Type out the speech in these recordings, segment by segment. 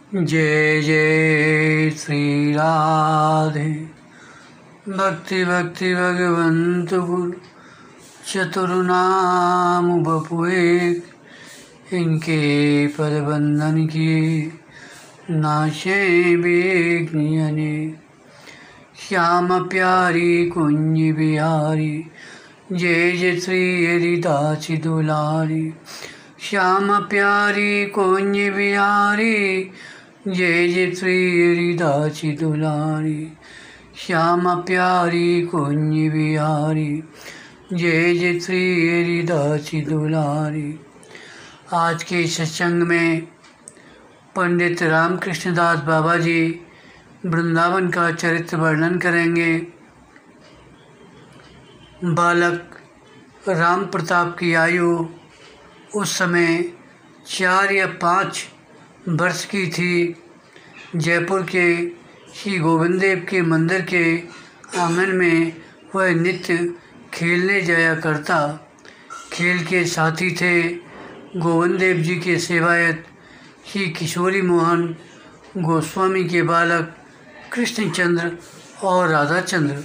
जय जय श्री राधे। भक्ति भक्ति भगवंत गुरु चतुर्नाम बपु एक, इनके पद बंधन किए नाशे विघ्न अनेक। श्याम प्यारी कुंज बिहारी, जय जय श्री हरिदास दुलारी। श्याम प्यारी कुंज बिहारी, जय जय श्री हरिदास दुलारी। श्याम प्यारी कुंज बिहारी, जय जय श्री हरिदास दुलारी। आज के सत्संग में पंडित रामकृष्ण दास बाबा जी वृंदावन का चरित्र वर्णन करेंगे। बालक राम प्रताप की आयु उस समय 4 या 5 वर्ष की थी। जयपुर के श्री गोविंद देव के मंदिर के आंगन में वह नित्य खेलने जाया करता। खेल के साथी थे गोविंद देव जी के सेवायत श्री किशोरी मोहन गोस्वामी के बालक कृष्णचंद्र और राधाचंद्र।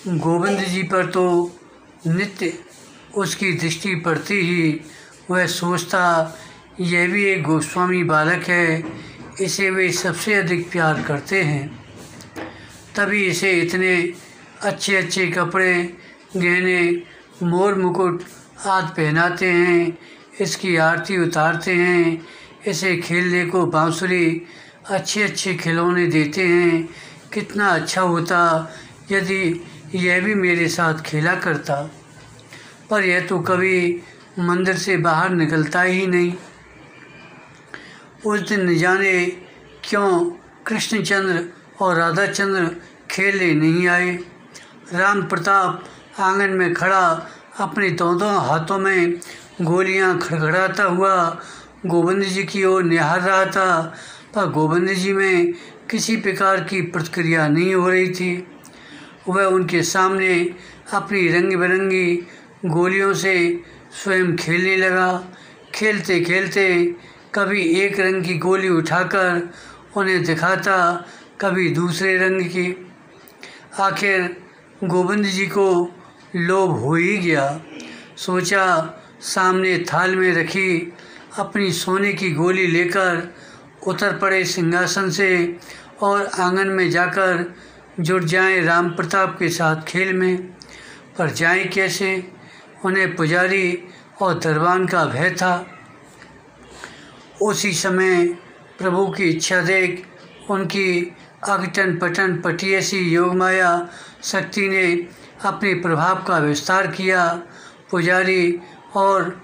गोविंद जी पर तो नित्य उसकी दृष्टि पड़ती ही वह सोचता यह भी एक गोस्वामी बालक है, इसे वे सबसे अधिक प्यार करते हैं, तभी इसे इतने अच्छे अच्छे कपड़े गहने मोर मुकुट आदि पहनाते हैं, इसकी आरती उतारते हैं, इसे खेलने को बांसुरी अच्छे अच्छे खिलौने देते हैं। कितना अच्छा होता यदि यह भी मेरे साथ खेला करता, पर यह तो कभी मंदिर से बाहर निकलता ही नहीं। उस दिन न जाने क्यों कृष्णचंद्र और राधाचंद्र खेलने नहीं आए। राम प्रताप आंगन में खड़ा अपने दोनों हाथों में गोलियां खड़खड़ाता हुआ गोविंद जी की ओर निहार रहा था, पर गोविंद जी में किसी प्रकार की प्रतिक्रिया नहीं हो रही थी। वह उनके सामने अपनी रंग बिरंगी गोलियों से स्वयं खेलने लगा। खेलते खेलते कभी एक रंग की गोली उठाकर उन्हें दिखाता, कभी दूसरे रंग की। आखिर गोविंद जी को लोभ हो ही गया। सोचा सामने थाल में रखी अपनी सोने की गोली लेकर उतर पड़े सिंहासन से और आंगन में जाकर जुट जाएं राम प्रताप के साथ खेल में। पर जाएं कैसे? उन्हें पुजारी और दरबान का भय था। उसी समय प्रभु की इच्छा देख उनकी अगटन पटन पटियसी योगमाया शक्ति ने अपने प्रभाव का विस्तार किया। पुजारी और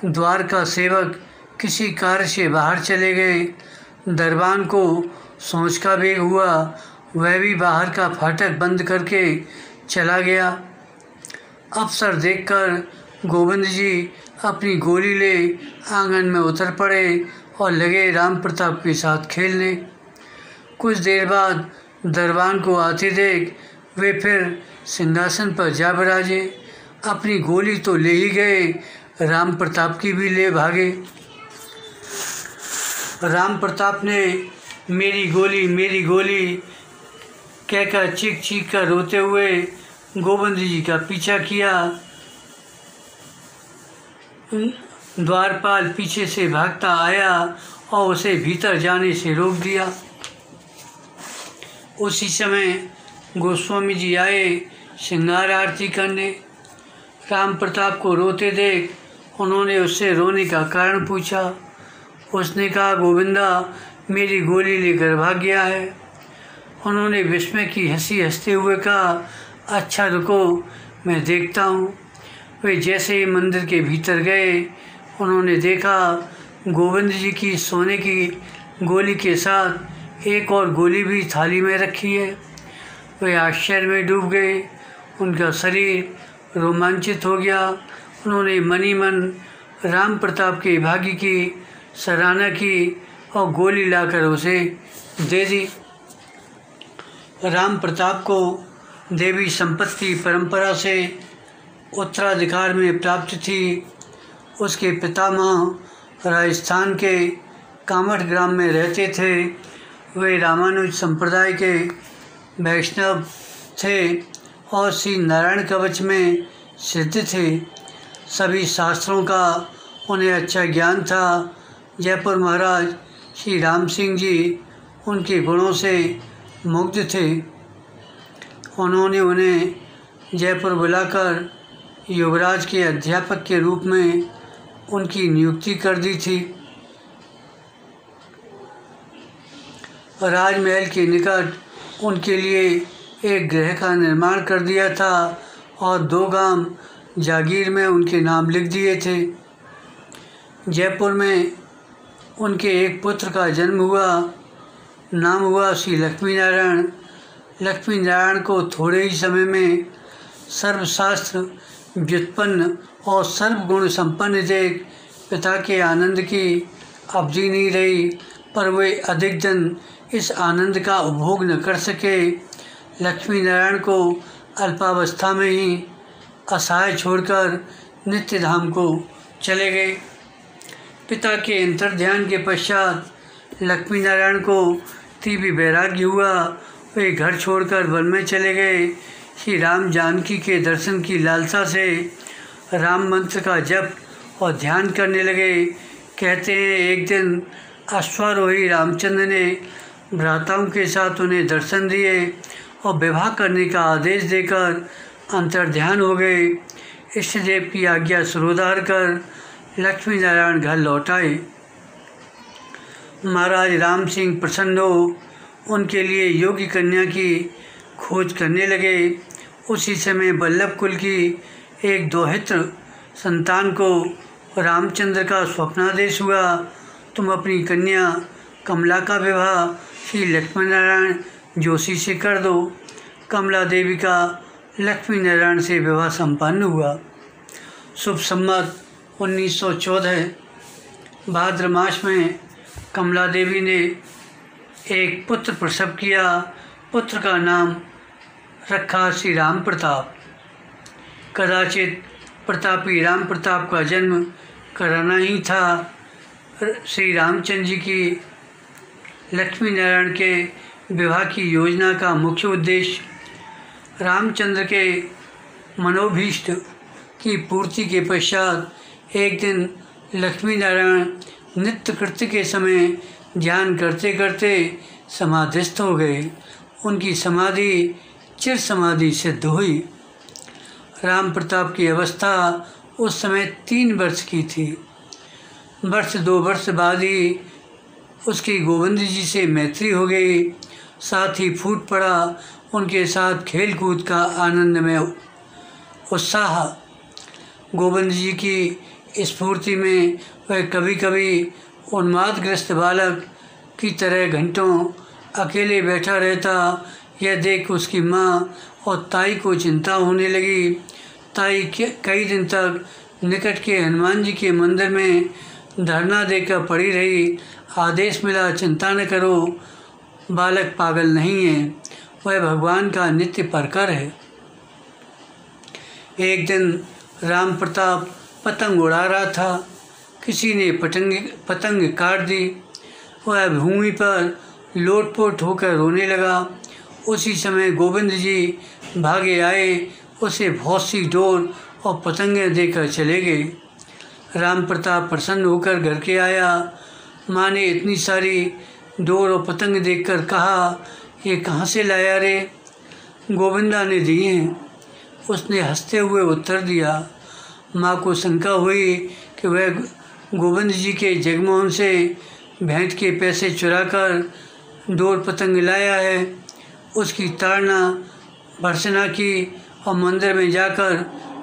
द्वार का सेवक किसी कार्य से बाहर चले गए। दरबान को सोच का वेग हुआ, वह भी बाहर का फाटक बंद करके चला गया। अवसर देखकर गोविंद जी अपनी गोली ले आंगन में उतर पड़े और लगे राम प्रताप के साथ खेलने। कुछ देर बाद दरबान को आते देख वे फिर सिंहासन पर जा बिराजे। अपनी गोली तो ले ही गए, राम प्रताप की भी ले भागे। राम प्रताप ने मेरी गोली कहकर चीख चीख कर रोते हुए गोविंद जी का पीछा किया। द्वारपाल पीछे से भागता आया और उसे भीतर जाने से रोक दिया। उसी समय गोस्वामी जी आए श्रृंगार आरती करने। राम प्रताप को रोते देख उन्होंने उससे रोने का कारण पूछा। उसने कहा, गोविंदा मेरी गोली लेकर भाग गया है। उन्होंने विस्मय की हंसी हंसते हुए कहा, अच्छा रुको मैं देखता हूँ। वे जैसे ही मंदिर के भीतर गए उन्होंने देखा गोविंद जी की सोने की गोली के साथ एक और गोली भी थाली में रखी है। वे आश्चर्य में डूब गए, उनका शरीर रोमांचित हो गया। उन्होंने मनी मन राम प्रताप के भाग्य की सराहना की और गोली लाकर उसे दे दी। राम प्रताप को देवी संपत्ति परंपरा से उत्तराधिकार में प्राप्त थी। उसके पितामह राजस्थान के कामठ ग्राम में रहते थे। वे रामानुज संप्रदाय के वैष्णव थे और श्री नारायण कवच में सिद्ध थे। सभी शास्त्रों का उन्हें अच्छा ज्ञान था। जयपुर महाराज श्री राम सिंह जी उनके गुणों से मुग्ध थे। उन्होंने उन्हें जयपुर बुलाकर युवराज के अध्यापक के रूप में उनकी नियुक्ति कर दी थी। राजमहल के निकट उनके लिए एक गृह का निर्माण कर दिया था और 2 गांव जागीर में उनके नाम लिख दिए थे। जयपुर में उनके एक पुत्र का जन्म हुआ। नाम हुआ श्री लक्ष्मी नारायण। लक्ष्मी नारायण को थोड़े ही समय में सर्वशास्त्र व्युत्पन्न और सर्वगुण संपन्न देख पिता के आनंद की अवधि नहीं रही, पर वे अधिक दिन इस आनंद का उपभोग न कर सके। लक्ष्मी नारायण को अल्पावस्था में ही असहाय छोड़कर नित्य धाम को चले गए। पिता के अंतर्ध्यान के पश्चात लक्ष्मी नारायण को तीव्र वैराग्य हुआ। वे घर छोड़कर वन में चले गए। श्री राम जानकी के दर्शन की लालसा से राम मंत्र का जप और ध्यान करने लगे। कहते हैं एक दिन अश्वारोही रामचंद्र ने भ्राताओं के साथ उन्हें दर्शन दिए और विवाह करने का आदेश देकर अंतर्ध्यान हो गए। इष्टदेव की आज्ञा सुरोधार कर लक्ष्मी नारायण घर लौट आए। महाराज राम सिंह प्रसन्न हो उनके लिए योग्य कन्या की खोज करने लगे। उसी समय वल्लभ कुल की एक दोहित्र संतान को रामचंद्र का स्वप्नादेश हुआ, तुम अपनी कन्या कमला का विवाह श्री लक्ष्मी नारायण जोशी से कर दो। कमला देवी का लक्ष्मी नारायण से विवाह संपन्न हुआ। शुभ संवत 1914 भाद्र मास में कमला देवी ने एक पुत्र प्रसव किया। पुत्र का नाम रखा श्री राम प्रताप। कदाचित प्रतापी राम प्रताप का जन्म कराना ही था। श्री रामचंद्र जी की लक्ष्मी नारायण के विवाह की योजना का मुख्य उद्देश्य रामचंद्र के मनोभीष्ट की पूर्ति के पश्चात एक दिन लक्ष्मी नारायण नित्य कृत्य के समय ध्यान करते करते समाधिस्थ हो गए। उनकी समाधि चिर समाधि सिद्ध हुई। राम प्रताप की अवस्था उस समय 3 वर्ष की थी। 2 वर्ष बाद ही उसकी गोविंद जी से मैत्री हो गई। साथ ही फूट पड़ा उनके साथ खेल कूद का आनंदमय उत्साह। गोविंद जी की स्फूर्ति में वह कभी कभी उन्मादग्रस्त बालक की तरह घंटों अकेले बैठा रहता। यह देख उसकी माँ और ताई को चिंता होने लगी। ताई कई दिन तक निकट के हनुमान जी के मंदिर में धरना देकर पड़ी रही। आदेश मिला, चिंता न करो, बालक पागल नहीं है, वह भगवान का नित्य परकर है। एक दिन राम प्रताप पतंग उड़ा रहा था। किसी ने पतंग काट दी। वह भूमि पर लोटपोट होकर रोने लगा। उसी समय गोविंद जी भागे आए, उसे बहुत सी डोर और पतंगें देकर चले गए। राम प्रताप प्रसन्न होकर घर के आया। माँ ने इतनी सारी डोर और पतंग देखकर कहा, ये कहाँ से लाया रे? गोविंदा ने दिए हैं, उसने हंसते हुए उत्तर दिया। माँ को शंका हुई कि वह गोविंद जी के जगमोहन से भेंट के पैसे चुराकर डोर पतंग लाया है। उसकी ताड़ना भर्त्सना की और मंदिर में जाकर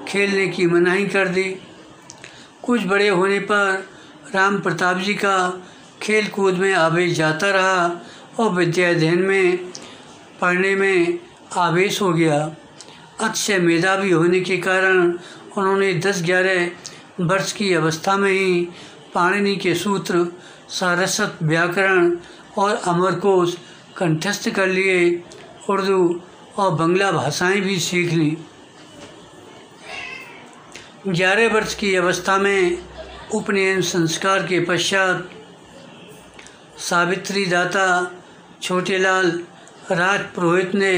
खेलने की मनाही कर दी। कुछ बड़े होने पर राम प्रताप जी का खेल कूद में आवेश जाता रहा और विद्या अध्ययन में पढ़ने में आवेश हो गया। अतिशय मेधावी होने के कारण उन्होंने 10-11 वर्ष की अवस्था में ही पाणिनि के सूत्र, सारस्वत व्याकरण और अमरकोश कंठस्थ कर लिए। उर्दू और बंगला भाषाएं भी सीख ली। 11 वर्ष की अवस्था में उपनयन संस्कार के पश्चात सावित्री दाता छोटेलाल राजपुरोहित ने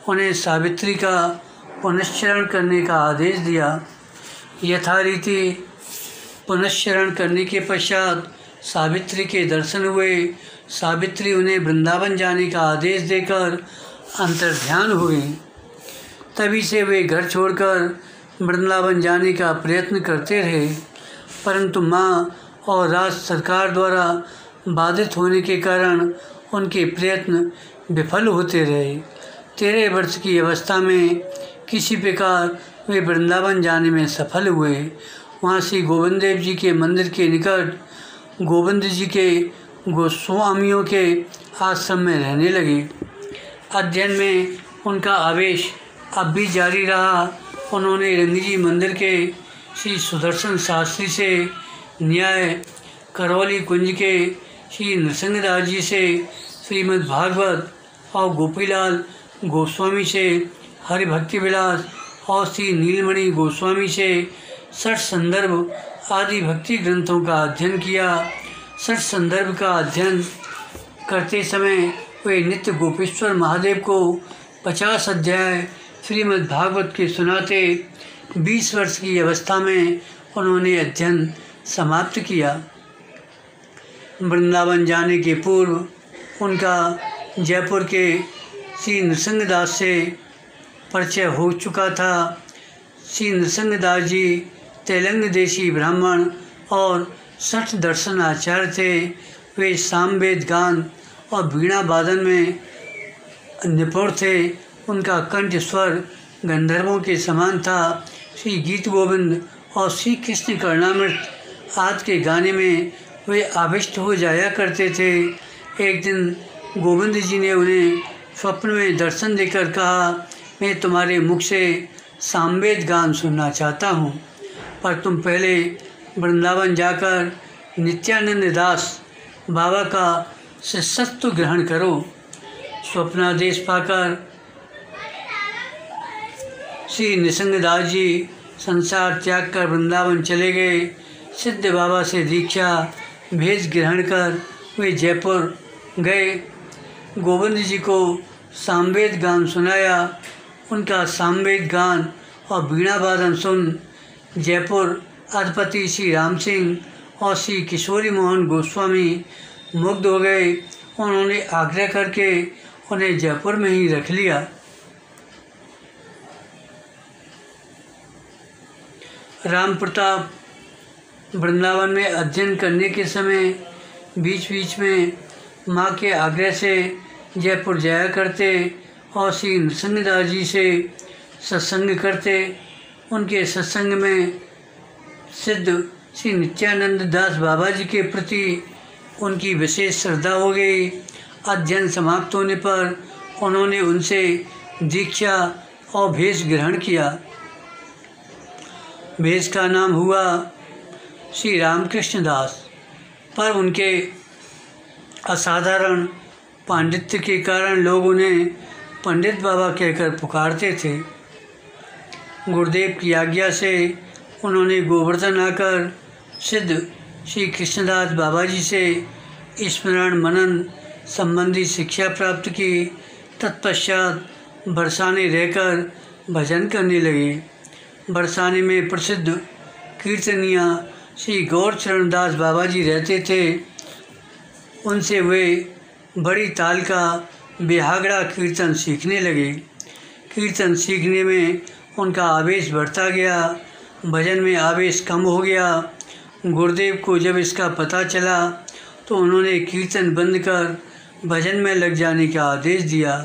उन्हें सावित्री का पुनश्चरण करने का आदेश दिया। यथारीति पुनश्चरण करने के पश्चात सावित्री के दर्शन हुए। सावित्री उन्हें वृंदावन जाने का आदेश देकर अंतर्ध्यान हो गई। तभी से वे घर छोड़कर वृंदावन जाने का प्रयत्न करते रहे, परंतु माँ और राज्य सरकार द्वारा बाधित होने के कारण उनके प्रयत्न विफल होते रहे। 13 वर्ष की अवस्था में किसी प्रकार वे वृंदावन जाने में सफल हुए। वहाँ श्री गोविंद देव जी के मंदिर के निकट गोविंद जी के गोस्वामियों के आश्रम में रहने लगे। अध्ययन में उनका आवेश अब भी जारी रहा। उन्होंने रंगजी मंदिर के श्री सुदर्शन शास्त्री से न्याय, करौली कुंज के श्री नृसिंहदास जी से श्रीमद् भागवत और गोपीलाल गोस्वामी से हरिभक्ति विलास और श्री नीलमणि गोस्वामी से षट संदर्भ आदि भक्ति ग्रंथों का अध्ययन किया। षट संदर्भ का अध्ययन करते समय वे नित्य गोपेश्वर महादेव को 50 अध्याय श्रीमद् भागवत के सुनाते। 20 वर्ष की अवस्था में उन्होंने अध्ययन समाप्त किया। वृंदावन जाने के पूर्व उनका जयपुर के श्री नृसिंहदास से परिचय हो चुका था। श्री नृसिंहदास जी तेलंग देशी ब्राह्मण और षट दर्शन आचार्य थे। वे सामवेद गान और वीणा वादन में निपुण थे। उनका कंठ स्वर गंधर्वों के समान था। श्री गीत गोविंद और श्री कृष्ण कर्णामृत आदि के गाने में वे आविष्ट हो जाया करते थे। एक दिन गोविंद जी ने उन्हें स्वप्न में दर्शन देकर कहा, मैं तुम्हारे मुख से सामवेद गान सुनना चाहता हूँ, पर तुम पहले वृंदावन जाकर नित्यानंद दास बाबा का शिष्यत्व ग्रहण करो। स्वप्नादेश पाकर श्री नृसिंहदास जी संसार त्याग कर वृंदावन चले गए। सिद्ध बाबा से दीक्षा भेज ग्रहण कर वे जयपुर गए। गोविंद जी को सामवेद गान सुनाया। उनका सामवेद गान और वीणा वादन सुन जयपुर अधिपति श्री राम सिंह और श्री किशोरी मोहन गोस्वामी मुग्ध हो गए। उन्होंने आग्रह करके उन्हें जयपुर में ही रख लिया। राम प्रताप वृंदावन में अध्ययन करने के समय बीच बीच में माँ के आग्रह से जयपुर जाया करते और श्री नृसिंहदास जी से सत्संग करते। उनके सत्संग में सिद्ध श्री नित्यानंद दास बाबा जी के प्रति उनकी विशेष श्रद्धा हो गई। अध्ययन समाप्त होने पर उन्होंने उनसे दीक्षा और भेष ग्रहण किया। भेष का नाम हुआ श्री रामकृष्ण दास, पर उनके असाधारण पांडित्य के कारण लोग उन्हें पंडित बाबा कहकर पुकारते थे। गुरुदेव की आज्ञा से उन्होंने गोवर्धन आकर सिद्ध श्री कृष्णदास बाबा जी से स्मरण मनन संबंधी शिक्षा प्राप्त की। तत्पश्चात बरसाने रहकर भजन करने लगे। बरसाने में प्रसिद्ध कीर्तनिया श्री गौरचरण दास बाबा जी रहते थे। उनसे वे बड़ी ताल का बेहागड़ा कीर्तन सीखने लगे। कीर्तन सीखने में उनका आवेश बढ़ता गया, भजन में आवेश कम हो गया। गुरुदेव को जब इसका पता चला तो उन्होंने कीर्तन बंद कर भजन में लग जाने का आदेश दिया,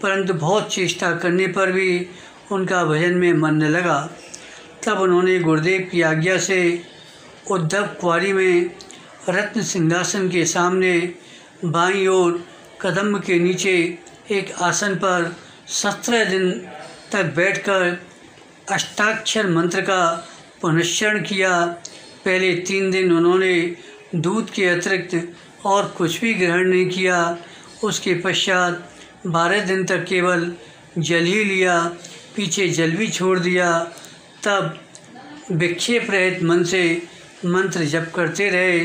परंतु बहुत चेष्टा करने पर भी उनका भजन में मन न लगा। तब उन्होंने गुरुदेव की आज्ञा से उद्धव कुआरी में रत्न सिंहासन के सामने बाईं ओर कदम के नीचे एक आसन पर 17 दिन तक बैठकर अष्टाक्षर मंत्र का पुनश्चरण किया। पहले 3 दिन उन्होंने दूध के अतिरिक्त और कुछ भी ग्रहण नहीं किया। उसके पश्चात 12 दिन तक केवल जल ही लिया, पीछे जल भी छोड़ दिया। तब विक्षेप रहित मन से मंत्र जप करते रहे।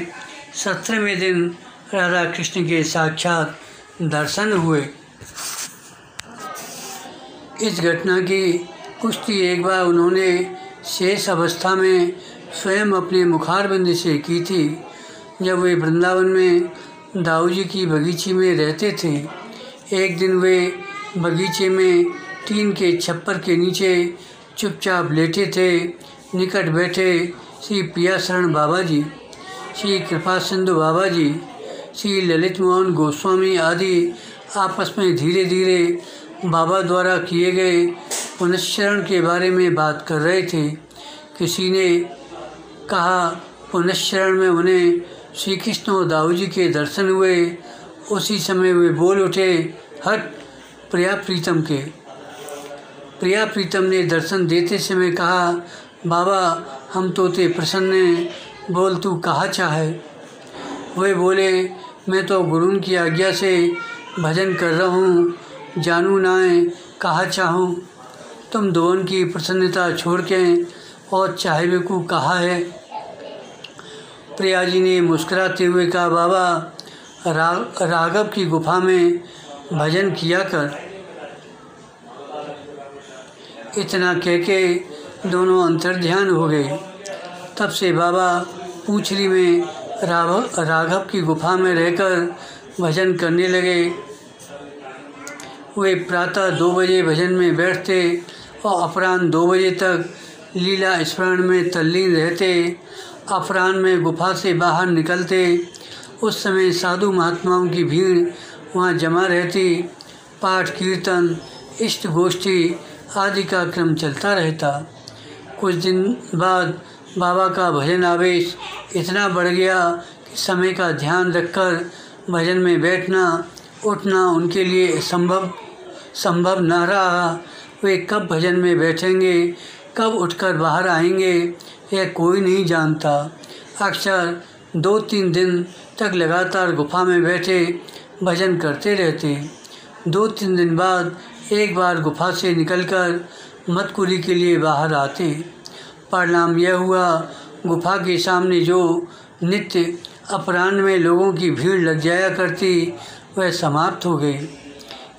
17वें दिन राधा कृष्ण के साक्षात दर्शन हुए। इस घटना की पुष्टि एक बार उन्होंने शेष अवस्था में स्वयं अपने मुखारबिंद से की थी, जब वे वृंदावन में दाऊ जी की बगीचे में रहते थे। एक दिन वे बगीचे में टीन के छप्पर के नीचे चुपचाप लेटे थे। निकट बैठे श्री पियाशरण बाबा जी, श्री कृपा सिंधु बाबा जी, श्री ललित मोहन गोस्वामी आदि आपस में धीरे धीरे बाबा द्वारा किए गए पुनश्चरण के बारे में बात कर रहे थे। किसी ने कहा, पुनश्चरण में उन्हें श्री कृष्ण और दाऊ जी के दर्शन हुए। उसी समय वे बोल उठे, हट प्रिया प्रीतम के। प्रिया प्रीतम ने दर्शन देते समय कहा, बाबा हम तो ते प्रसन्न हैं, बोल तू कहाँ चाहे। वे बोले, मैं तो गुरुन की आज्ञा से भजन कर रहा हूँ, जानू नाए कहाँ चाहूँ। तुम दोनों की प्रसन्नता छोड़ के और चाहे वे को कहा है। प्रिया जी ने मुस्कुराते हुए कहा, बाबा राघव की गुफा में भजन किया कर। इतना कह के दोनों अंतर्ध्यान हो गए। तब से बाबा पूंछली में राघव की गुफा में रहकर भजन करने लगे। वे प्रातः 2 बजे भजन में बैठते और अपराह्न 2 बजे तक लीला स्मरण में तल्लीन रहते। अपराह्न में गुफा से बाहर निकलते। उस समय साधु महात्माओं की भीड़ वहाँ जमा रहती। पाठ कीर्तन इष्ट गोष्ठी आदि का क्रम चलता रहता। कुछ दिन बाद बाबा का भजन आवेश इतना बढ़ गया कि समय का ध्यान रखकर भजन में बैठना उठना उनके लिए संभव न रहा। वे कब भजन में बैठेंगे, कब उठकर बाहर आएंगे, यह कोई नहीं जानता। अक्सर 2-3 दिन तक लगातार गुफा में बैठे भजन करते रहते। 2-3 दिन बाद एक बार गुफा से निकलकर मतकुली के लिए बाहर आते। परिणाम यह हुआ, गुफा के सामने जो नित्य अपराह्न में लोगों की भीड़ लग जाया करती, वह समाप्त हो गई।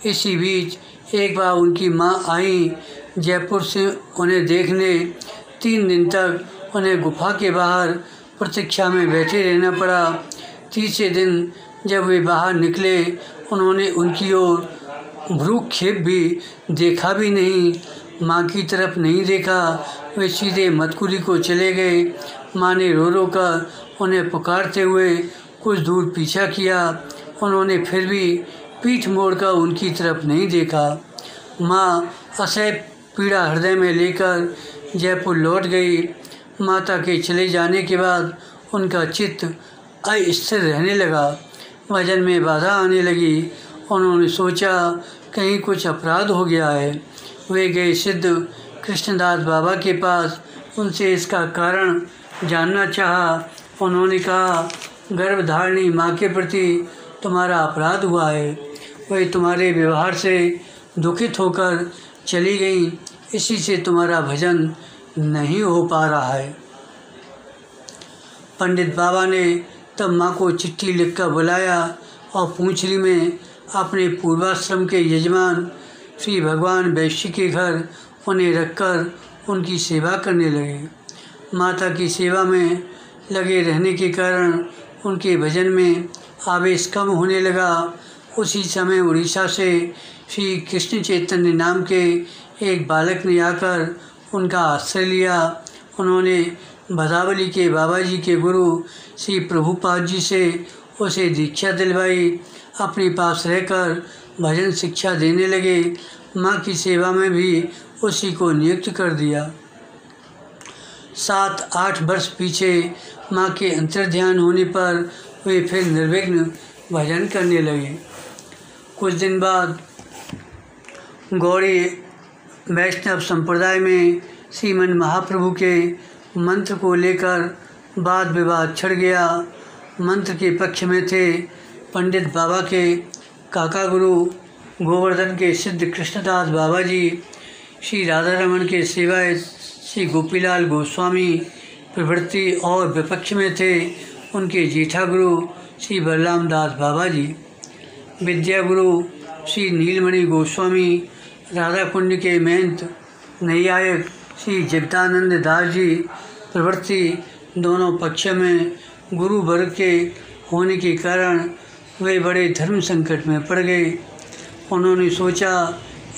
इसी बीच एक बार उनकी माँ आई जयपुर से उन्हें देखने। 3 दिन तक उन्हें गुफा के बाहर प्रतीक्षा में बैठे रहना पड़ा। तीसरे दिन जब वे बाहर निकले, उन्होंने उनकी ओर भ्रूक्षेप भी देखा भी नहीं, माँ की तरफ नहीं देखा। वे सीधे मतकुली को चले गए। माँ ने रो रो कर उन्हें पुकारते हुए कुछ दूर पीछा किया। उन्होंने फिर भी पीठ मोड़कर उनकी तरफ नहीं देखा। माँ असह्य पीड़ा हृदय में लेकर जयपुर लौट गई। माता के चले जाने के बाद उनका चित्त अस्थिर रहने लगा। भजन में बाधा आने लगी। उन्होंने सोचा कहीं कुछ अपराध हो गया है। वे गए सिद्ध कृष्णदास बाबा के पास। उनसे इसका कारण जानना चाहा। उन्होंने कहा, गर्भधारिणी माँ के प्रति तुम्हारा अपराध हुआ है। वह तुम्हारे व्यवहार से दुखित होकर चली गई, इसी से तुम्हारा भजन नहीं हो पा रहा है। पंडित बाबा ने तब माँ को चिट्ठी लिखकर बुलाया और पूंछली में अपने पूर्वाश्रम के यजमान श्री भगवान वैश्य के घर उन्हें रखकर उनकी सेवा करने लगे। माता की सेवा में लगे रहने के कारण उनके भजन में आवेश कम होने लगा। उसी समय उड़ीसा से श्री कृष्ण चैतन्य नाम के एक बालक ने आकर उनका आश्रय लिया। उन्होंने भदावली के बाबा जी के गुरु श्री प्रभुपाद जी से उसे दीक्षा दिलवाई। अपने पास रहकर भजन शिक्षा देने लगे। माँ की सेवा में भी उसी को नियुक्त कर दिया। 7-8 वर्ष पीछे माँ के अंतर्ध्यान होने पर वे फिर निर्विघ्न भजन करने लगे। कुछ दिन बाद गौड़ी वैष्णव संप्रदाय में श्रीमन महाप्रभु के मंत्र को लेकर वाद विवाद छिड़ गया। मंत्र के पक्ष में थे पंडित बाबा के काका गुरु गोवर्धन के सिद्ध कृष्णदास बाबा जी, श्री राधा रमन के सेवायत श्री गोपीलाल गोस्वामी प्रभृति, और विपक्ष में थे उनके जेठा गुरु श्री बलराम दास बाबा जी, विद्या गुरु श्री नीलमणि गोस्वामी, राधा कुंड के महंत नैयायक श्री जगदानंद दास जी प्रवृत्ति दोनों पक्ष में गुरु वर्ग के होने के कारण वे बड़े धर्म संकट में पड़ गए। उन्होंने सोचा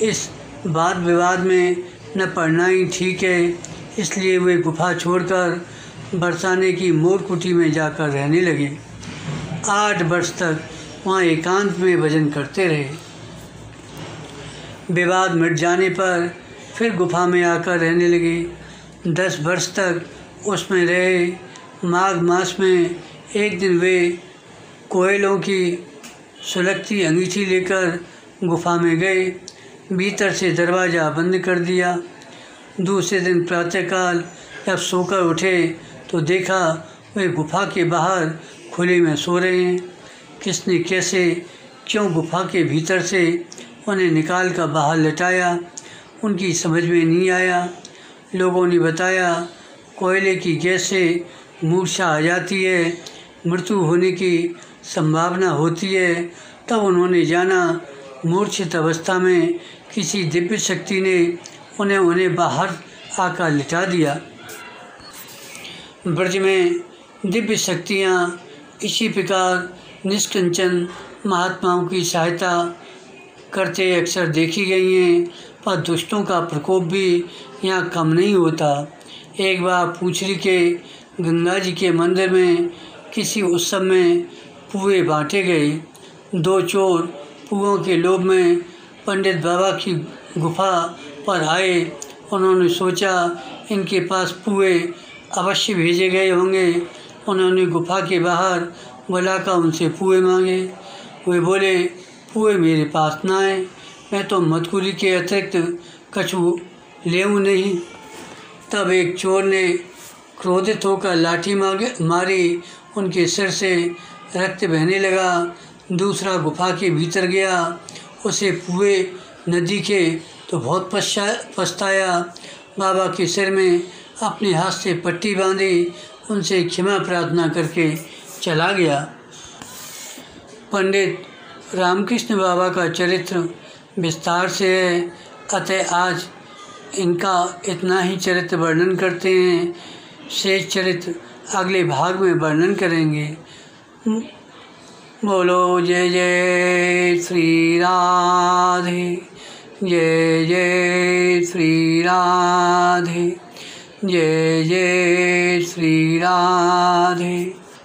इस वाद विवाद में न पड़ना ही ठीक है, इसलिए वे गुफा छोड़कर बरसाने की मोरकुटी में जाकर रहने लगे। 8 वर्ष तक वहाँ एकांत में भजन करते रहे। विवाद मिट जाने पर फिर गुफा में आकर रहने लगे। 10 वर्ष तक उसमें रहे। माघ मास में एक दिन वे कोयलों की सुलगती अंगीठी लेकर गुफा में गए। भीतर से दरवाज़ा बंद कर दिया। दूसरे दिन प्रातःकाल जब सोकर उठे तो देखा वे गुफा के बाहर खुले में सो रहे हैं। किसने कैसे क्यों गुफा के भीतर से उन्हें निकाल कर बाहर लटाया, उनकी समझ में नहीं आया। लोगों ने बताया कोयले की गैस से मूर्छा आ जाती है, मृत्यु होने की संभावना होती है। तब उन्होंने जाना मूर्छित अवस्था में किसी दिव्य शक्ति ने उन्हें बाहर आकर लिटा दिया। ब्रज में दिव्य शक्तियाँ इसी प्रकार निष्कंचन महात्माओं की सहायता करते अक्सर देखी गई हैं, पर दुष्टों का प्रकोप भी यहाँ कम नहीं होता। एक बार पूछरी के गंगा जी के मंदिर में किसी उत्सव में पुए बांटे गए। 2 चोर पुओं के लोभ में पंडित बाबा की गुफा पर आए। उन्होंने सोचा इनके पास पुए अवश्य भेजे गए होंगे। उन्होंने गुफा के बाहर बुलाकर उनसे पुए मांगे। वे बोले पुए मेरे पास ना आए, मैं तो मदकुरी के अतिरिक्त कछु लेऊँ नहीं। तब एक चोर ने क्रोधित होकर लाठी मारी, उनके सिर से रक्त बहने लगा। दूसरा गुफा के भीतर गया, उसे पुए न दिखे तो बहुत पछताया। बाबा के सिर में अपने हाथ से पट्टी बांधी, उनसे क्षमा प्रार्थना करके चला गया। पंडित रामकृष्ण बाबा का चरित्र विस्तार से है, अतः आज इनका इतना ही चरित्र वर्णन करते हैं। शेष चरित्र अगले भाग में वर्णन करेंगे। बोलो जय जय श्री राधे, जय जय श्री राधे, जय जय श्री राधे।